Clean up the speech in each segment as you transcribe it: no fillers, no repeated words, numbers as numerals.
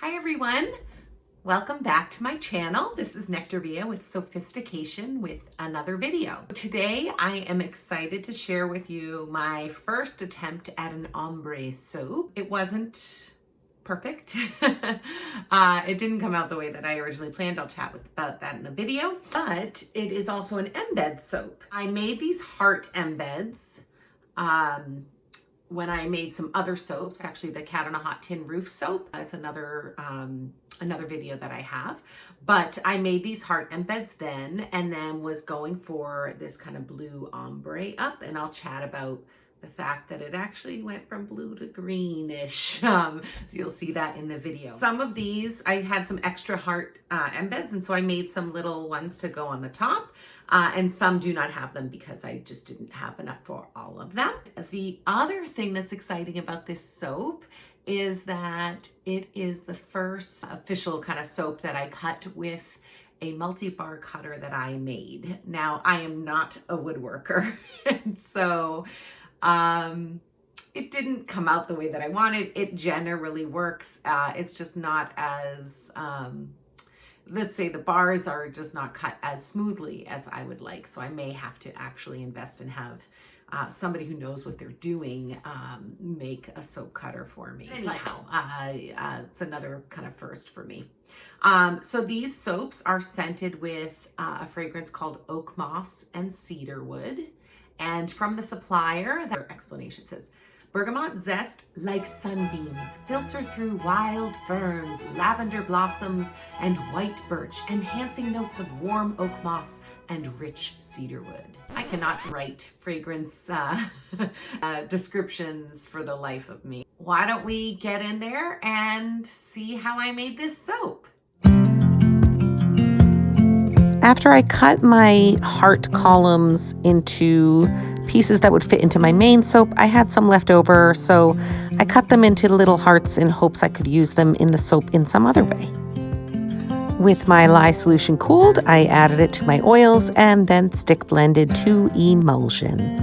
Hi everyone, welcome back to my channel. This is Nectaria with Sophistication with another video. Today I am excited to share with you my first attempt at an ombre soap. It wasn't perfect. It didn't come out the way that I originally planned. I'll chat about that in the video, but it is also an embed soap. I made these heart embeds when I made some other soaps, actually the Cat on a Hot Tin Roof soap. It's another video that I have. But I made these heart embeds then, and then was going for this kind of blue ombre up, and I'll chat about the fact that it actually went from blue to greenish. So you'll see that in the video. Some of these, I had some extra heart embeds, and so I made some little ones to go on the top. And some do not have them because I just didn't have enough for all of them. The other thing that's exciting about this soap is that it is the first official kind of soap that I cut with a multi-bar cutter that I made. Now, I am not a woodworker, and so it didn't come out the way that I wanted. It generally works. It's just not as let's say the bars are just not cut as smoothly as I would like. So I may have to actually invest and have somebody who knows what they're doing make a soap cutter for me. Anyhow, it's another kind of first for me. So these soaps are scented with a fragrance called oak moss and cedarwood. And from the supplier, their explanation says, bergamot zest like sunbeams filter through wild ferns, lavender blossoms, and white birch, enhancing notes of warm oak moss and rich cedarwood. I cannot write fragrance descriptions for the life of me. Why don't we get in there and see how I made this soap? After I cut my heart columns into pieces that would fit into my main soap, I had some left over, so I cut them into little hearts in hopes I could use them in the soap in some other way. With my lye solution cooled, I added it to my oils and then stick blended to emulsion.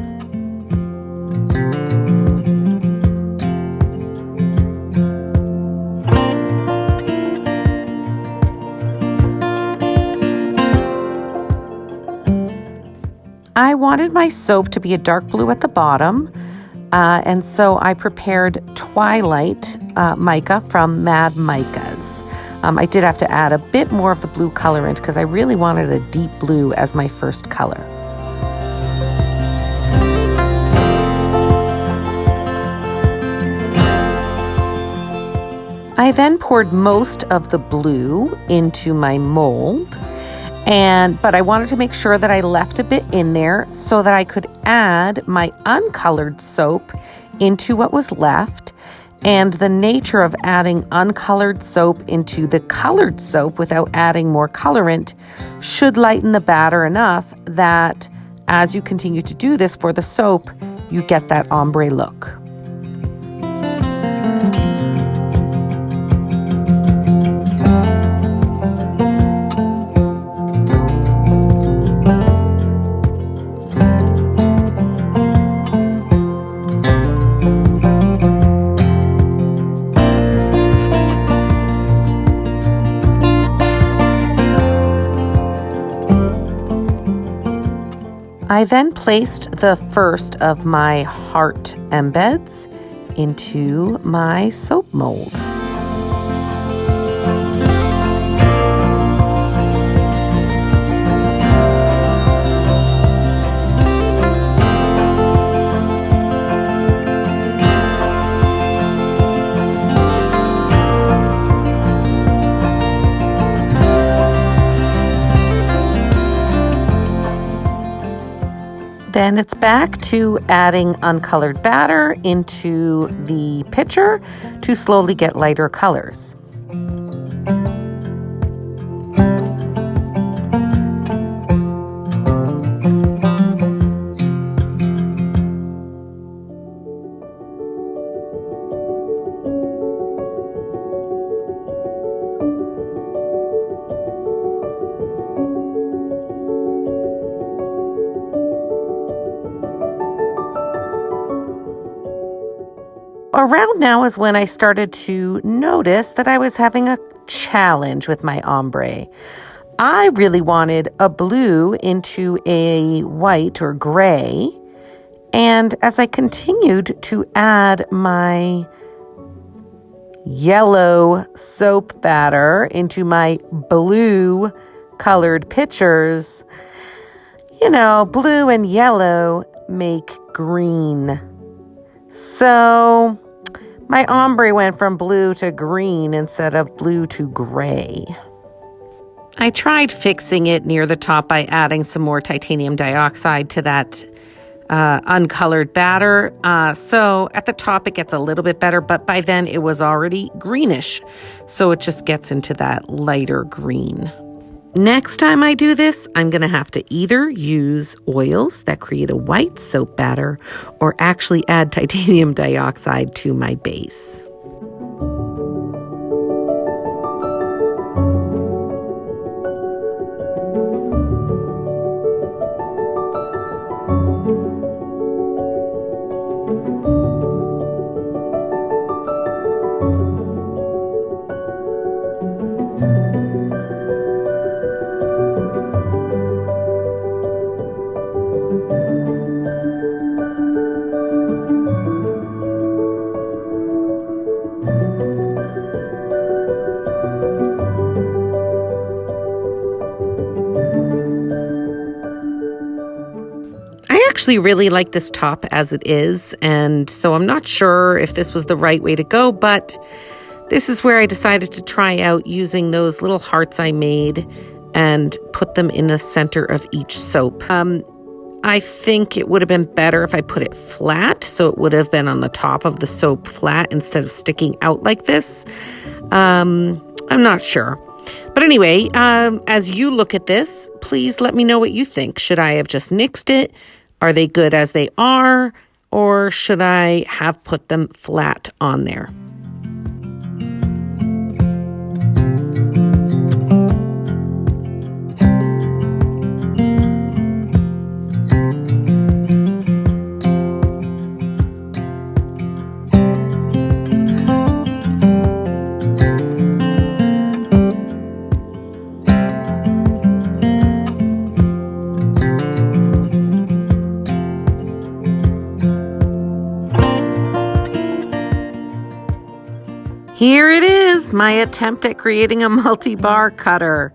I wanted my soap to be a dark blue at the bottom, and so I prepared Twilight mica from Mad Micas. I did have to add a bit more of the blue colorant because I really wanted a deep blue as my first color. I then poured most of the blue into my mold. But I wanted to make sure that I left a bit in there so that I could add my uncolored soap into what was left. And the nature of adding uncolored soap into the colored soap without adding more colorant should lighten the batter enough that as you continue to do this for the soap, you get that ombre look. I then placed the first of my heart embeds into my soap mold. Then it's back to adding uncolored batter into the pitcher to slowly get lighter colors. Around now is when I started to noticed that I was having a challenge with my ombre. I really wanted a blue into a white or gray. And as I continued to add my yellow soap batter into my blue colored pictures, blue and yellow make green. So my ombre went from blue to green instead of blue to gray. I tried fixing it near the top by adding some more titanium dioxide to that uncolored batter. So at the top it gets a little bit better, but by then it was already greenish. So it just gets into that lighter green. Next time I do this, I'm going to have to either use oils that create a white soap batter or actually add titanium dioxide to my base. I actually really like this top as it is, and so I'm not sure if this was the right way to go, but this is where I decided to try out using those little hearts I made and put them in the center of each soap. I think it would have been better if I put it flat, so it would have been on the top of the soap flat instead of sticking out like this. I'm not sure. But anyway, as you look at this, please let me know what you think. Should I have just nixed it? Are they good as they are? Or should I have put them flat on there? Here it is, my attempt at creating a multi-bar cutter.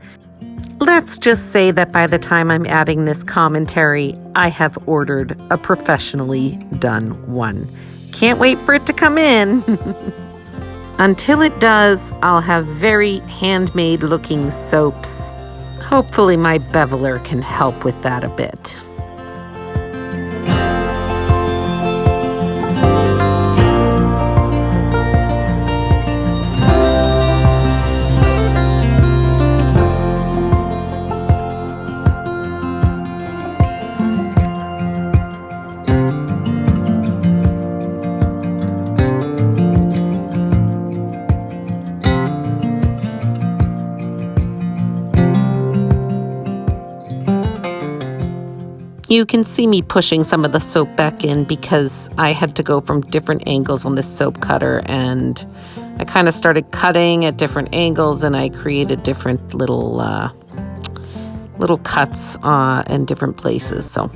Let's just say that by the time I'm adding this commentary, I have ordered a professionally done one. Can't wait for it to come in. Until it does, I'll have very handmade looking soaps. Hopefully my beveler can help with that a bit. You can see me pushing some of the soap back in because I had to go from different angles on this soap cutter, and I kind of started cutting at different angles, and I created different little cuts in different places. So